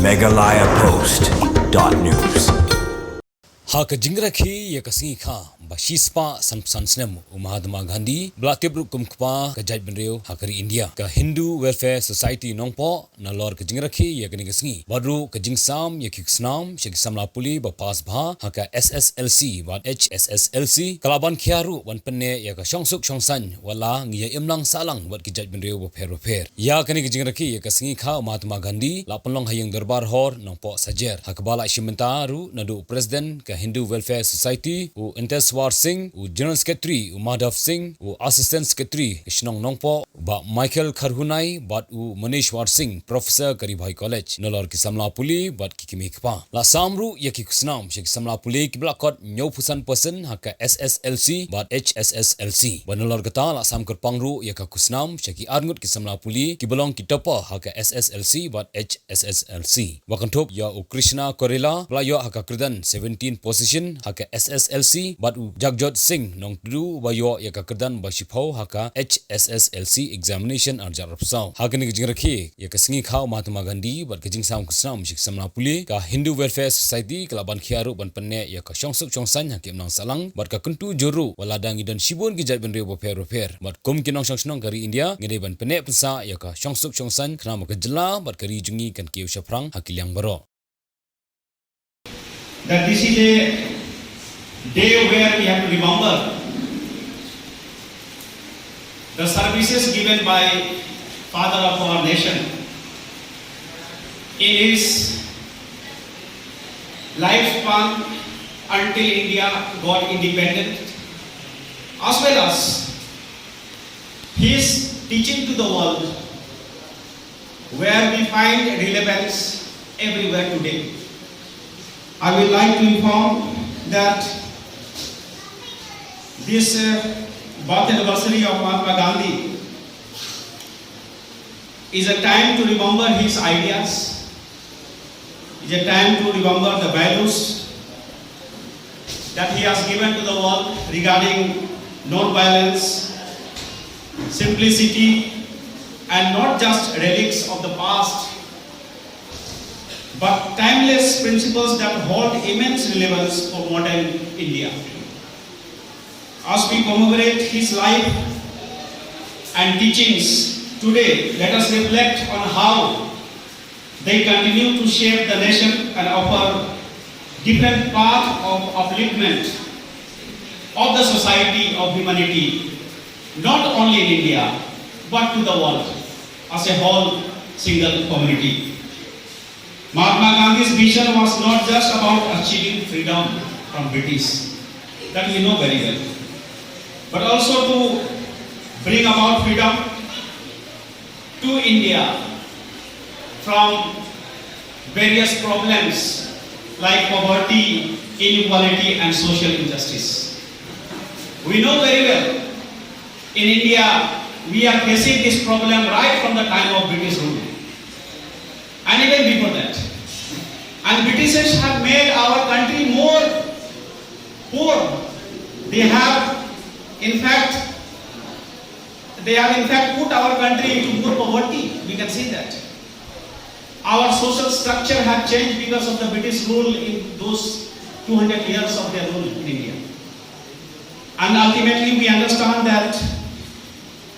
megalayapost.news. Hak jingrakhi ya kasingi kha bashispa sansnem Mahatma Gandhi blatibru kumkpa ka jaj benreu hakari India ka Hindu Welfare Society nongpo na lor ka jingrakhi ya kani kasingi badru ka jingsam ya kiksnam shekisam lapuli ba pas bha haka SSLC ba HSSLC kalaban khiaru wan penne ya ka shongsuk shongsan wala ngiya imlang salang wat ki jaj benreu ba pher ya kani ka jingrakhi ya kasingi kha Mahatma Gandhi lapalong hayang darbar hor nongpo sajer hakbala shimentaru nadu president ka Hindu Welfare Society u Inteswar Singh u General Secretary u Madhav Singh u Assistant Secretary Shnong Nongpo ba Michael Kharhunai bat u Maneshwar Singh Professor Karibhai College nolor ki samla puli bat ki kimi kpa la samru ya ki kusnam shek samla puli ki blakot nyau pusan person haka SSLC bat HSSLC banolor kata la sam pangru ya ka kusnam sheki arngut ki samla puli ki belong ki topa haka SSLC bat HSSLC wakantop ya u Krishna Korela playo haka kredan 17 position haka SSLC bat u Jagjot Singh nong du bayo ya ka kedan bashipau haka HSSLC examination arjar rapsau haka ni jingrakhi ya ka singi khaw Mahatma Gandhi bat ka jingsam kusam shik samla puli ka Hindu Welfare Society kalaban khiaru ban penne ya ka shongsuk chongsan hakim nang salang bat ka kuntu joru waladang idan shibun ki jat ben rebo pher bat kum ki nong shongsnong kari India ngede ban penne pensa ya ka shongsuk chongsan khna ma ka jela bat kari jungi kan kiu shafrang hakilyang baro that this is a day where we have to remember the services given by Father of our nation in his lifespan until India got independent, as well as his teaching to the world, where we find relevance everywhere today. I would like to inform that this birth anniversary of Mahatma Gandhi is a time to remember his ideas, is a time to remember the values that he has given to the world regarding non-violence, simplicity, and not just relics of the past, but timeless principles that hold immense relevance for modern India. As we commemorate his life and teachings today, let us reflect on how they continue to shape the nation and offer different paths of upliftment of the society of humanity, not only in India, but to the world as a whole single community. Mahatma Gandhi's vision was not just about achieving freedom from British, that we know very well, but also to bring about freedom to India from various problems like poverty, inequality, and social injustice. We know very well, in India, we are facing this problem right from the time of British rule, and even before that. And Britishers have made our country more poor. They have in fact put our country into more poverty. We can see that. Our social structure have changed because of the British rule in those 200 years of their rule in India. And ultimately we understand that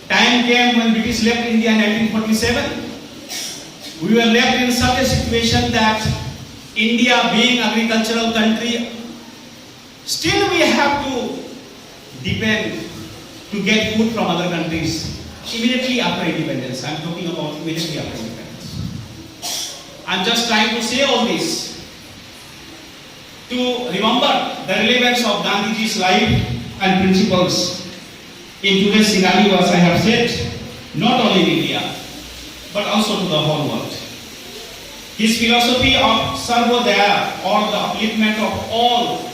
time came when British left India in 1947. We were left in such a situation that India, being agricultural country, still we have to depend to get food from other countries immediately after independence. I am talking about immediately after independence. I am just trying to say all this to remember the relevance of Gandhiji's life and principles in today's scenario, as I have said, not only in India, but also to the whole world. His philosophy of Sarvodaya, or the upliftment of all,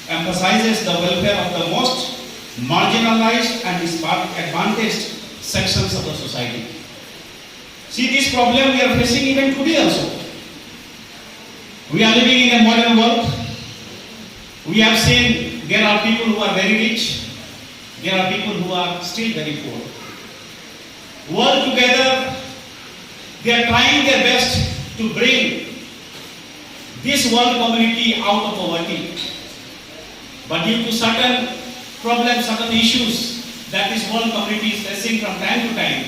emphasizes the welfare of the most marginalized and disadvantaged sections of the society. See, this problem we are facing even today also. We are living in a modern world. We have seen there are people who are very rich, there are people who are still very poor. Work together, they are trying their best to bring this world community out of poverty. But due to certain problems, certain issues that this world community is facing from time to time,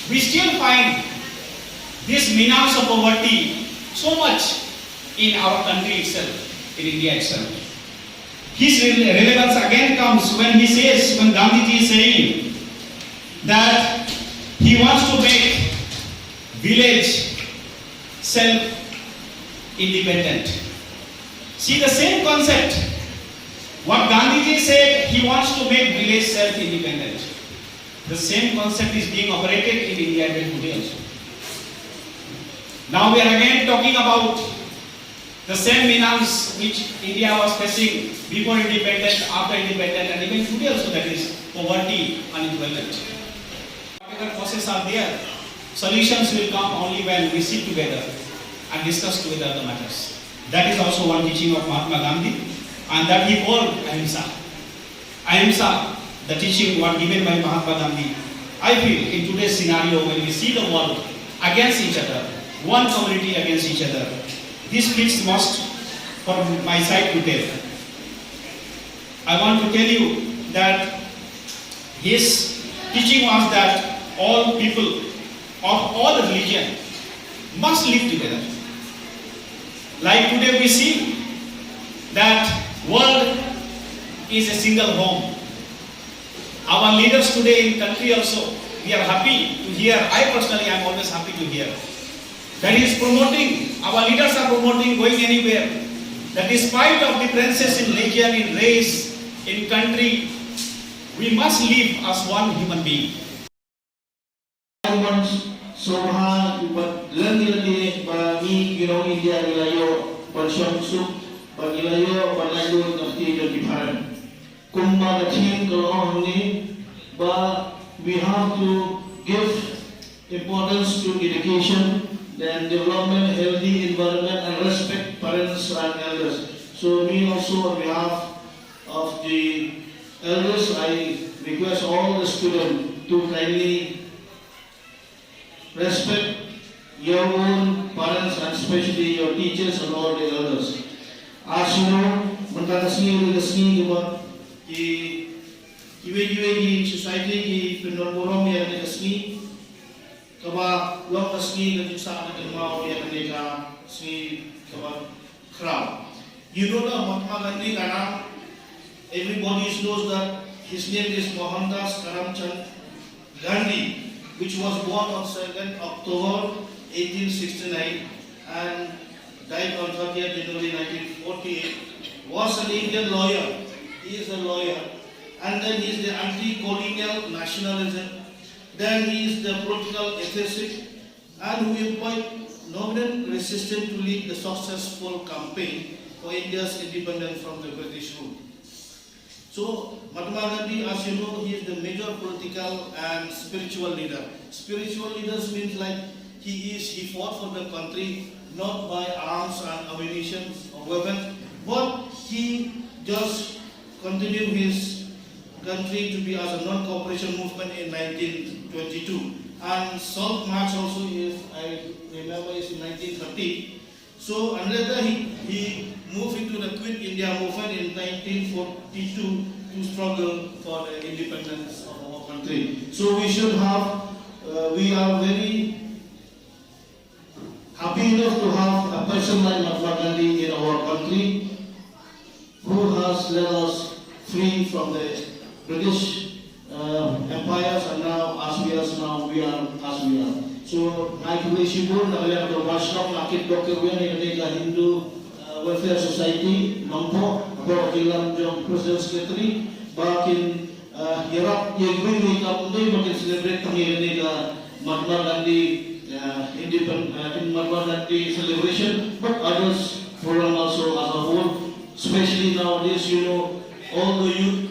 we still find this menace of poverty so much in our country itself, in India itself. His relevance again comes when he says, when Gandhiji is saying that he wants to make village self-independent. See the same concept. What Gandhiji said, he wants to make village self-independent. The same concept is being operated in India today also. Now we are again talking about the same menace which India was facing before independence, after independence, and even today also, that is poverty, unemployment. Whatever causes are there, solutions will come only when we sit together and discuss together the matters. That is also one teaching of Mahatma Gandhi, and that he called Ahimsa. Ahimsa, the teaching one given by Mahatma Gandhi. I feel in today's scenario, when we see the world against each other, one community against each other, this fits most from my side to tell. I want to tell you that his teaching was that all people of all religion must live together. Like today we see that world is a single home. Our leaders today in country also, we are happy to hear, I personally am always happy to hear, that is promoting, our leaders are promoting going anywhere, that despite of differences in religion, in race, in country, we must live as one human being. Soha lagi bagi Ginong India nilayo pansyangsuk bagi nilayo panayo ngerti dan diparan. Kumba kacing kalau ni we have to give importance to education, then development, healthy environment, and respect parents and elders. So me also on behalf of the elders, I request all the students to kindly respect your own parents and especially your teachers and all the elders. As you know, mengatasi legacy di di society di penolong yang legacy kaba long legacy dan juga ada mau yang mereka si kaba crowd. You know the Mahatma Gandhi karena everybody knows that his name is Mohandas Karamchand Gandhi, which was born on 2nd October 1869 and died on 30th January 1948, was an Indian lawyer. He is a lawyer. And then he is the anti-colonial nationalism. Then he is the political atheist and who employed nominal resistance to lead the successful campaign for India's independence from the British rule. So, Mahatma Gandhi, as you know, he is the major political and spiritual leader. Spiritual leaders means like he fought for the country not by arms and ammunition or weapons, but he just continued his country to be as a non-cooperation movement in 1922. And Salt March also is, I remember, is in 1930. So, and later he moved into the Quit India movement in 1942 to struggle for the independence of our country. So we should have, we are very happy enough to have a person like Mahatma Gandhi in our country who has led us free from the British empires, and now as we are as we are. So, I wish you would have the Washington Market Dr. Hindu Welfare Society, Nampo, about the President Secretary, back in Europe, we can celebrate Mahatma Gandhi in Mahatma Gandhi celebration, but others program also as a whole, especially nowadays, you know, all the youth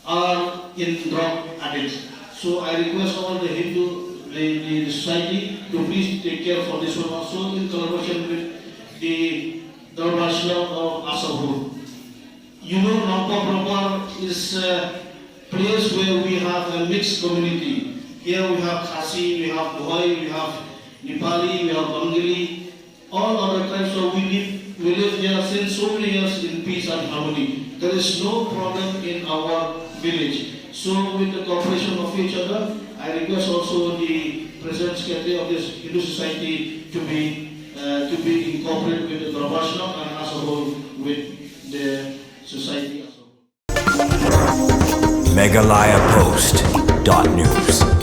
are in drug addicts. So I request all the Hindu the society to please take care for this one also in collaboration with the Dharmashla as a whole. You know, Nampa Prabha is a place where we have a mixed community. Here we have Khasi, we have Bhoi, we have Nepali, we have Bengali, all other tribes. So we live here since so many years in peace and harmony. There is no problem in our village. So with the cooperation of each other, I request also the President Secretary of this Hindu Society to be incorporated with the Dharmashala and as a whole with the society as a whole. Meghalaya Post.news.